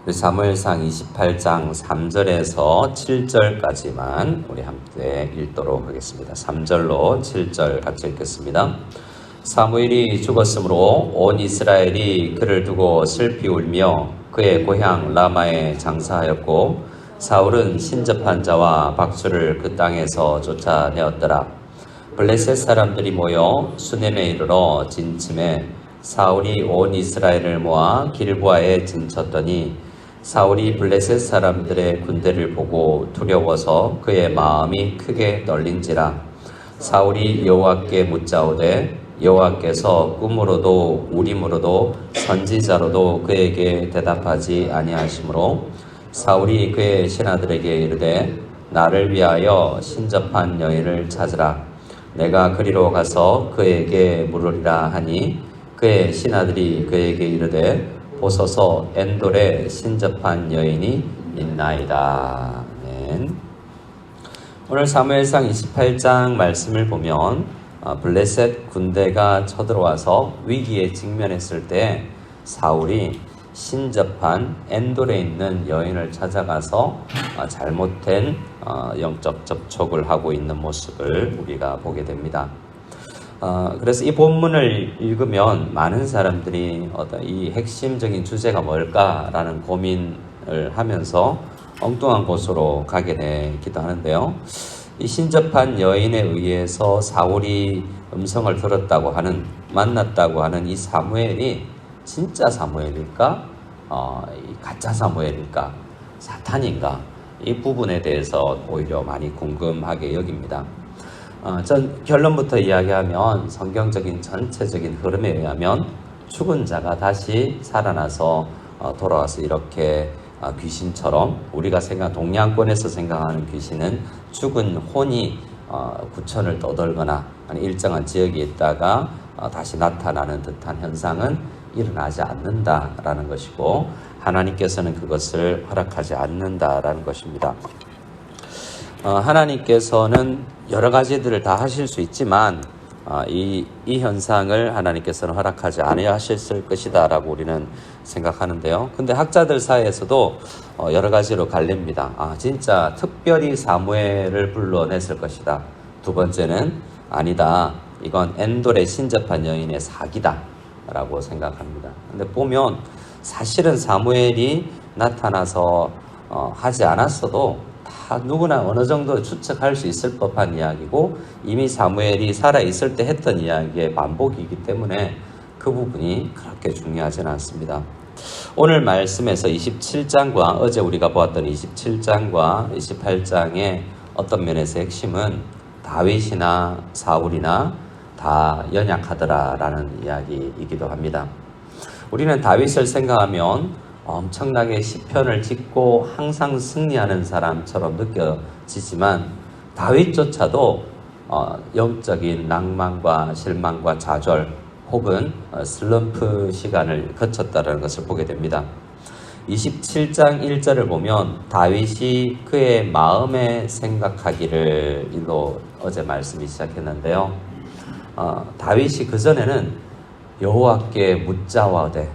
우리 사무엘상 28장 3절에서 7절까지만 우리 함께 읽도록 하겠습니다. 3절로 7절 같이 읽겠습니다. 사무엘이 죽었으므로 온 이스라엘이 그를 두고 슬피 울며 그의 고향 라마에 장사하였고 사울은 신접한 자와 박수를 그 땅에서 쫓아내었더라. 블레셋 사람들이 모여 수넴에 이르러 진침에 사울이 온 이스라엘을 모아 길보아에 진쳤더니 사울이 블레셋 사람들의 군대를 보고 두려워서 그의 마음이 크게 떨린지라. 사울이 여호와께 묻자오되 여호와께서 꿈으로도 우림으로도 선지자로도 그에게 대답하지 아니하시므로 사울이 그의 신하들에게 이르되 나를 위하여 신접한 여인을 찾으라. 내가 그리로 가서 그에게 물으리라 하니 그의 신하들이 그에게 이르되 보소서 엔돌에 신접한 여인이 있나이다. 아멘. 오늘 사무엘상 28장 말씀을 보면 블레셋 군대가 쳐들어와서 위기에 직면했을 때 사울이 신접한 엔돌에 있는 여인을 찾아가서 잘못된 영적 접촉을 하고 있는 모습을 우리가 보게 됩니다. 그래서 이 본문을 읽으면 많은 사람들이 이 핵심적인 주제가 뭘까라는 고민을 하면서 엉뚱한 곳으로 가게 되기도 하는데요. 이 신접한 여인에 의해서 사울이 음성을 들었다고 하는, 만났다고 하는 이 사무엘이 진짜 사무엘일까? 가짜 사무엘일까? 사탄인가? 이 부분에 대해서 오히려 많이 궁금하게 여깁니다. 전 결론부터 이야기하면 성경적인 전체적인 흐름에 의하면 죽은 자가 다시 살아나서 돌아와서 이렇게 귀신처럼 우리가 동양권에서 생각하는 귀신은 죽은 혼이 구천을 떠돌거나 일정한 지역에 있다가 다시 나타나는 듯한 현상은 일어나지 않는다라는 것이고 하나님께서는 그것을 허락하지 않는다라는 것입니다. 하나님께서는 여러 가지들을 다 하실 수 있지만 이 현상을 하나님께서는 허락하지 아니하셨을 것이다 라고 우리는 생각하는데요. 근데 학자들 사이에서도 여러 가지로 갈립니다. 진짜 특별히 사무엘을 불러냈을 것이다. 두 번째는 아니다. 이건 엔돌에 신접한 여인의 사기다 라고 생각합니다. 근데 보면 사실은 사무엘이 나타나서 하지 않았어도 누구나 어느 정도 추측할 수 있을 법한 이야기고 이미 사무엘이 살아있을 때 했던 이야기의 반복이기 때문에 그 부분이 그렇게 중요하지는 않습니다. 오늘 말씀에서 27장과 어제 우리가 보았던 27장과 28장의 어떤 면에서 핵심은 다윗이나 사울이나 다 연약하더라라는 이야기이기도 합니다. 우리는 다윗을 생각하면 엄청나게 시편을 짓고 항상 승리하는 사람처럼 느껴지지만 다윗조차도 영적인 낭만과 실망과 좌절 혹은 슬럼프 시간을 거쳤다는 것을 보게 됩니다. 27장 1절을 보면 다윗이 그의 마음에 생각하기를 일로 어제 말씀이 시작했는데요. 다윗이 그전에는 여호와께 묻자와되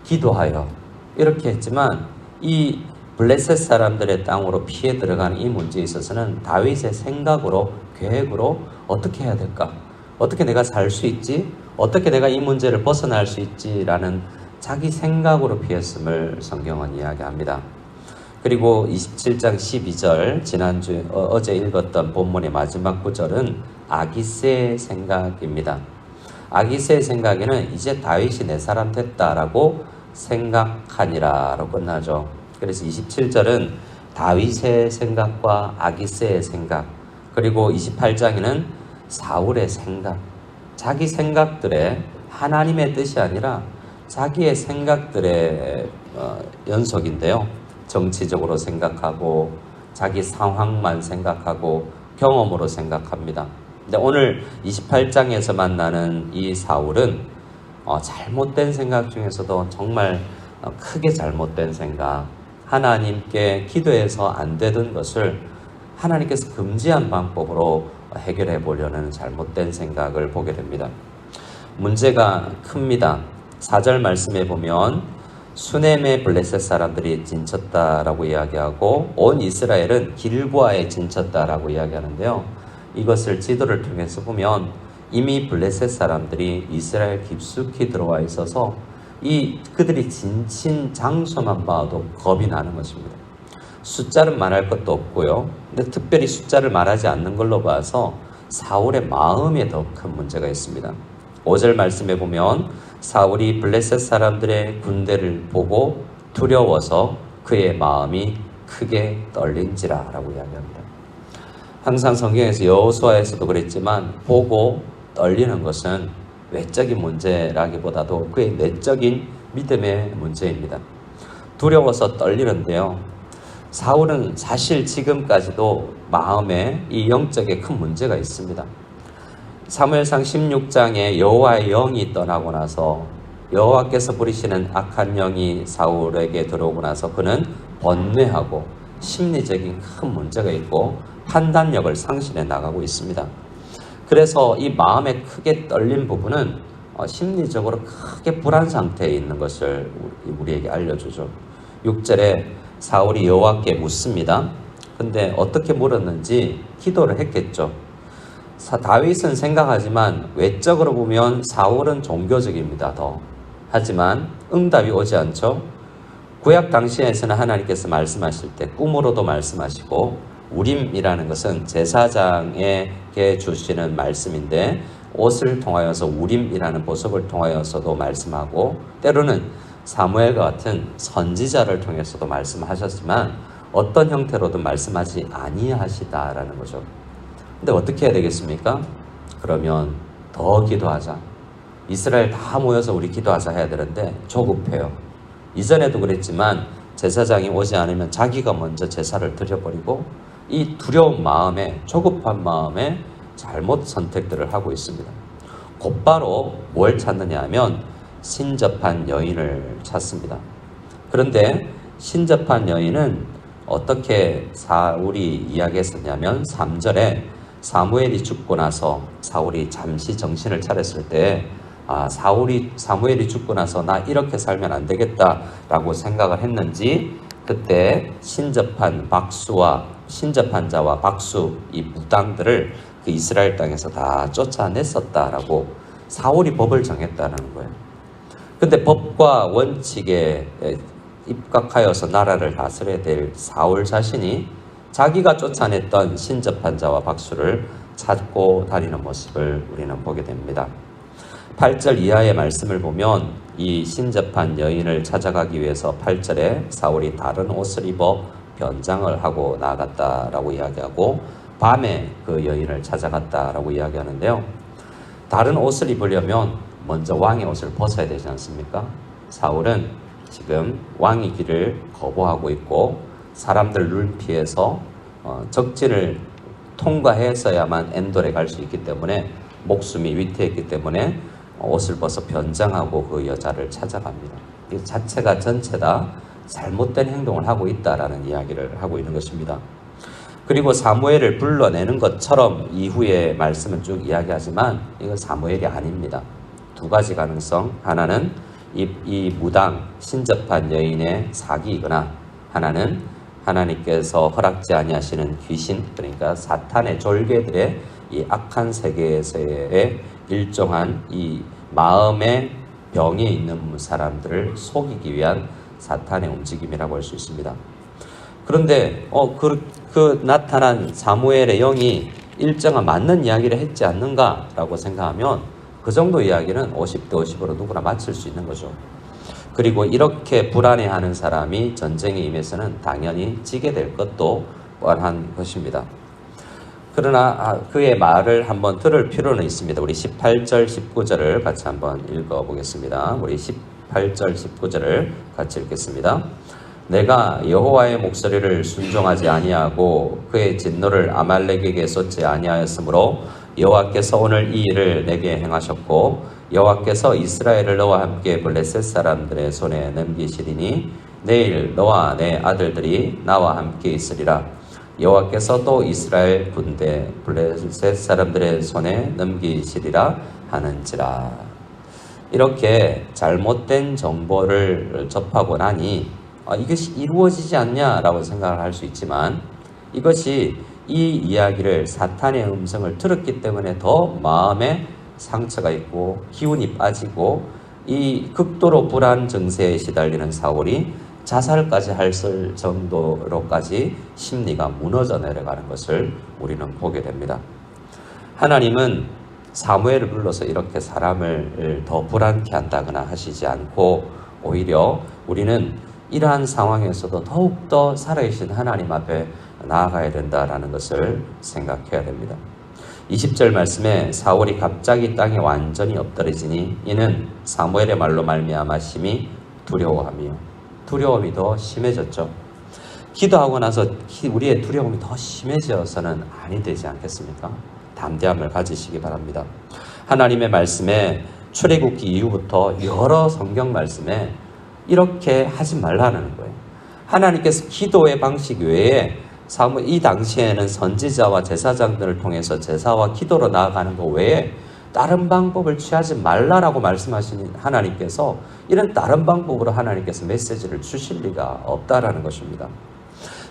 기도하여 이렇게 했지만 이 블레셋 사람들의 땅으로 피해 들어가는 이 문제에 있어서는 다윗의 생각으로 계획으로 어떻게 해야 될까? 어떻게 내가 살 수 있지? 어떻게 내가 이 문제를 벗어날 수 있지라는 자기 생각으로 피했음을 성경은 이야기합니다. 그리고 27장 12절 어제 읽었던 본문의 마지막 구절은 아기새의 생각입니다. 아기새의 생각에는 이제 다윗이 내 사람 됐다라고 생각하니라로 끝나죠. 그래서 27절은 다윗의 생각과 아기새의 생각, 그리고 28장에는 사울의 생각, 자기 생각들의 하나님의 뜻이 아니라 자기의 생각들의 연속인데요. 정치적으로 생각하고 자기 상황만 생각하고 경험으로 생각합니다. 근데 오늘 28장에서 만나는 이 사울은 잘못된 생각 중에서도 정말 크게 잘못된 생각, 하나님께 기도해서 안 되던 것을 하나님께서 금지한 방법으로 해결해 보려는 잘못된 생각을 보게 됩니다. 문제가 큽니다. 4절 말씀에 보면 수넴의 블레셋 사람들이 진쳤다라고 이야기하고 온 이스라엘은 길보아에 진쳤다라고 이야기하는데요. 이것을 지도를 통해서 보면 이미 블레셋 사람들이 이스라엘 깊숙이 들어와 있어서 그들이 진친 장소만 봐도 겁이 나는 것입니다. 숫자는 말할 것도 없고요. 근데 특별히 숫자를 말하지 않는 걸로 봐서 사울의 마음에 더 큰 문제가 있습니다. 5절 말씀에 보면 사울이 블레셋 사람들의 군대를 보고 두려워서 그의 마음이 크게 떨린지라 라고 이야기합니다. 항상 성경에서 여호수아에서도 그랬지만 보고 떨리는 것은 외적인 문제라기보다도 그의 내적인 믿음의 문제입니다. 두려워서 떨리는데요. 사울은 사실 지금까지도 마음에 이 영적에 큰 문제가 있습니다. 사무엘상 16장에 여호와의 영이 떠나고 나서 여호와께서 부리시는 악한 영이 사울에게 들어오고 나서 그는 번뇌하고 심리적인 큰 문제가 있고 판단력을 상실해 나가고 있습니다. 그래서 이 마음에 크게 떨린 부분은 심리적으로 크게 불안 상태에 있는 것을 우리에게 알려주죠. 6절에 사울이 여호와께 묻습니다. 근데 어떻게 물었는지 기도를 했겠죠. 다윗은 생각하지만 외적으로 보면 사울은 종교적입니다. 하지만 응답이 오지 않죠. 구약 당시에서는 하나님께서 말씀하실 때 꿈으로도 말씀하시고 우림이라는 것은 제사장에게 주시는 말씀인데 옷을 통하여서 우림이라는 보석을 통하여서도 말씀하고 때로는 사무엘과 같은 선지자를 통해서도 말씀하셨지만 어떤 형태로든 말씀하지 아니하시다라는 거죠. 근데 어떻게 해야 되겠습니까? 그러면 더 기도하자. 이스라엘 다 모여서 우리 기도하자 해야 되는데 조급해요. 이전에도 그랬지만 제사장이 오지 않으면 자기가 먼저 제사를 드려버리고 이 두려운 마음에 조급한 마음에 잘못 선택들을 하고 있습니다. 곧바로 뭘 찾느냐 하면 신접한 여인을 찾습니다. 그런데 신접한 여인은 어떻게 사울이 이야기했었냐면 3절에 사무엘이 죽고 나서 사울이 잠시 정신을 차렸을 때 사무엘이 죽고 나서 나 이렇게 살면 안 되겠다라고 생각을 했는지 그때 신접한 자와 박수 이 무당들을 그 이스라엘 땅에서 다 쫓아냈었다라고 사울이 법을 정했다는 거예요. 근데 법과 원칙에 입각하여서 나라를 다스려야 될 사울 자신이 자기가 쫓아냈던 신접한 자와 박수를 찾고 다니는 모습을 우리는 보게 됩니다. 8절 이하의 말씀을 보면 이 신접한 여인을 찾아가기 위해서 8절에 사울이 다른 옷을 입어 변장을 하고 나갔다라고 이야기하고 밤에 그 여인을 찾아갔다라고 이야기하는데요. 다른 옷을 입으려면 먼저 왕의 옷을 벗어야 되지 않습니까? 사울은 지금 왕의 길을 거부하고 있고 사람들 눈 피해서 적진을 통과해서야만 엔돌에 갈 수 있기 때문에 목숨이 위태했기 때문에 옷을 벗어 변장하고 그 여자를 찾아갑니다. 이 자체가 전체 다 잘못된 행동을 하고 있다라는 이야기를 하고 있는 것입니다. 그리고 사무엘을 불러내는 것처럼 이후에 말씀은 쭉 이야기하지만 이건 사무엘이 아닙니다. 두 가지 가능성. 하나는 이 무당 신접한 여인의 사기이거나 하나는 하나님께서 허락지 아니하시는 귀신 그러니까 사탄의 졸개들의 이 악한 세계에서의 일정한 이 마음의 병에 있는 사람들을 속이기 위한 사탄의 움직임이라고 할 수 있습니다. 그런데 그 나타난 사무엘의 영이 일정한 맞는 이야기를 했지 않는가라고 생각하면 그 정도 이야기는 50대 50으로 누구나 맞출 수 있는 거죠. 그리고 이렇게 불안해하는 사람이 전쟁에 임해서는 당연히 지게 될 것도 뻔한 것입니다. 그러나 그의 말을 한번 들을 필요는 있습니다. 우리 18절 19절을 같이 한번 읽어보겠습니다. 우리 18절 19절을 같이 읽겠습니다. 내가 여호와의 목소리를 순종하지 아니하고 그의 진노를 아말렉에게 쏟지 아니하였으므로 여호와께서 오늘 이 일을 내게 행하셨고 여호와께서 이스라엘을 너와 함께 블레셋 사람들의 손에 넘기시리니 내일 너와 내 아들들이 나와 함께 있으리라. 여호와께서 또 이스라엘 군대 블레셋 사람들의 손에 넘기시리라 하는지라. 이렇게 잘못된 정보를 접하고 나니 이것이 이루어지지 않냐라고 생각을 할 수 있지만 이것이 이 이야기를 사탄의 음성을 들었기 때문에 더 마음에 상처가 있고 기운이 빠지고 이 극도로 불안 증세에 시달리는 사울이 자살까지 할 정도로까지 심리가 무너져 내려가는 것을 우리는 보게 됩니다. 하나님은 사무엘을 불러서 이렇게 사람을 더 불안케 한다거나 하시지 않고 오히려 우리는 이러한 상황에서도 더욱더 살아계신 하나님 앞에 나아가야 된다라는 것을 생각해야 됩니다. 20절 말씀에 사울이 갑자기 땅에 완전히 엎드러지니 이는 사무엘의 말로 말미암아 심히 두려워하며 두려움이 더 심해졌죠. 기도하고 나서 우리의 두려움이 더 심해져서는 아니 되지 않겠습니까? 담대함을 가지시기 바랍니다. 하나님의 말씀에 출애굽기 이후부터 여러 성경 말씀에 이렇게 하지 말라는 거예요. 하나님께서 기도의 방식 외에 이 당시에는 선지자와 제사장들을 통해서 제사와 기도로 나아가는 것 외에 다른 방법을 취하지 말라라고 말씀하시는 하나님께서 이런 다른 방법으로 하나님께서 메시지를 주실 리가 없다라는 것입니다.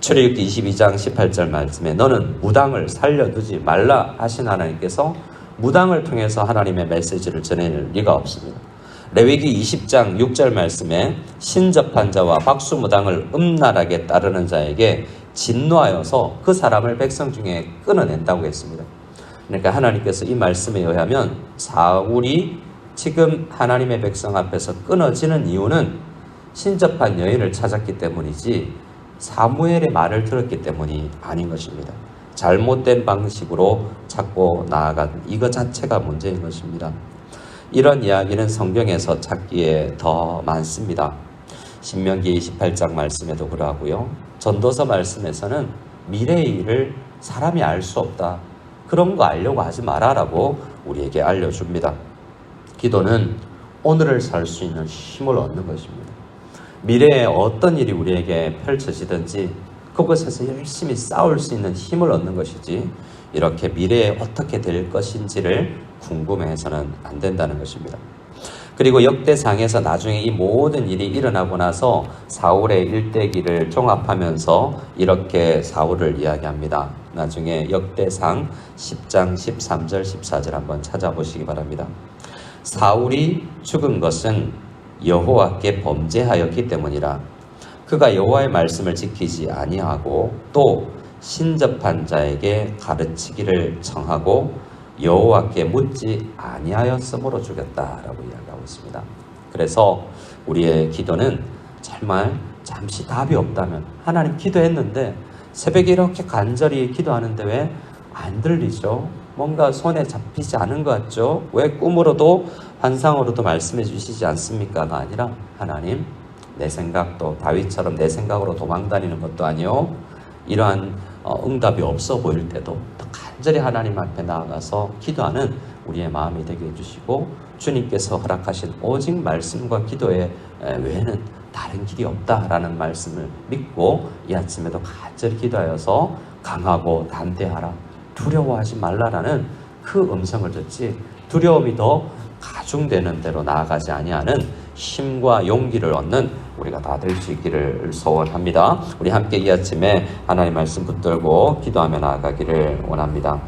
출애굽기 22장 18절 말씀에 너는 무당을 살려두지 말라 하신 하나님께서 무당을 통해서 하나님의 메시지를 전해낼 리가 없습니다. 레위기 20장 6절 말씀에 신접한 자와 박수무당을 음란하게 따르는 자에게 진노하여서 그 사람을 백성 중에 끊어낸다고 했습니다. 그러니까 하나님께서 이 말씀에 의하면 사울이 지금 하나님의 백성 앞에서 끊어지는 이유는 신접한 여인을 찾았기 때문이지 사무엘의 말을 들었기 때문이 아닌 것입니다. 잘못된 방식으로 찾고 나아간 이것 자체가 문제인 것입니다. 이런 이야기는 성경에서 찾기에 더 많습니다. 신명기 28장 말씀에도 그러하고요. 전도서 말씀에서는 미래의 일을 사람이 알 수 없다. 그런 거 알려고 하지 마라라고 우리에게 알려줍니다. 기도는 오늘을 살 수 있는 힘을 얻는 것입니다. 미래에 어떤 일이 우리에게 펼쳐지든지 그곳에서 열심히 싸울 수 있는 힘을 얻는 것이지 이렇게 미래에 어떻게 될 것인지를 궁금해서는 안 된다는 것입니다. 그리고 역대상에서 나중에 이 모든 일이 일어나고 나서 사울의 일대기를 종합하면서 이렇게 사울을 이야기합니다. 나중에 역대상 10장 13절 14절 한번 찾아보시기 바랍니다. 사울이 죽은 것은 여호와께 범죄하였기 때문이라. 그가 여호와의 말씀을 지키지 아니하고 또 신접한 자에게 가르치기를 청하고 여호와께 묻지 아니하였으므로 죽였다라고 이야기하고 있습니다. 그래서 우리의 기도는 정말 잠시 답이 없다면 하나님 기도했는데 새벽에 이렇게 간절히 기도하는데 왜 안 들리죠? 뭔가 손에 잡히지 않은 것 같죠? 왜 꿈으로도 환상으로도 말씀해 주시지 않습니까가 아니라 하나님 내 생각도 다윗처럼 내 생각으로 도망다니는 것도 아니요 이러한 응답이 없어 보일 때도 더 간절히 하나님 앞에 나아가서 기도하는 우리의 마음이 되게 해주시고 주님께서 허락하신 오직 말씀과 기도에 외에는 다른 길이 없다라는 말씀을 믿고 이 아침에도 간절히 기도하여서 강하고 담대하라 두려워하지 말라라는 그 음성을 듣지 두려움이 더 가중되는 대로 나아가지 아니하는 힘과 용기를 얻는 우리가 다 될 수 있기를 소원합니다. 우리 함께 이 아침에 하나님 말씀 붙들고 기도하며 나아가기를 원합니다.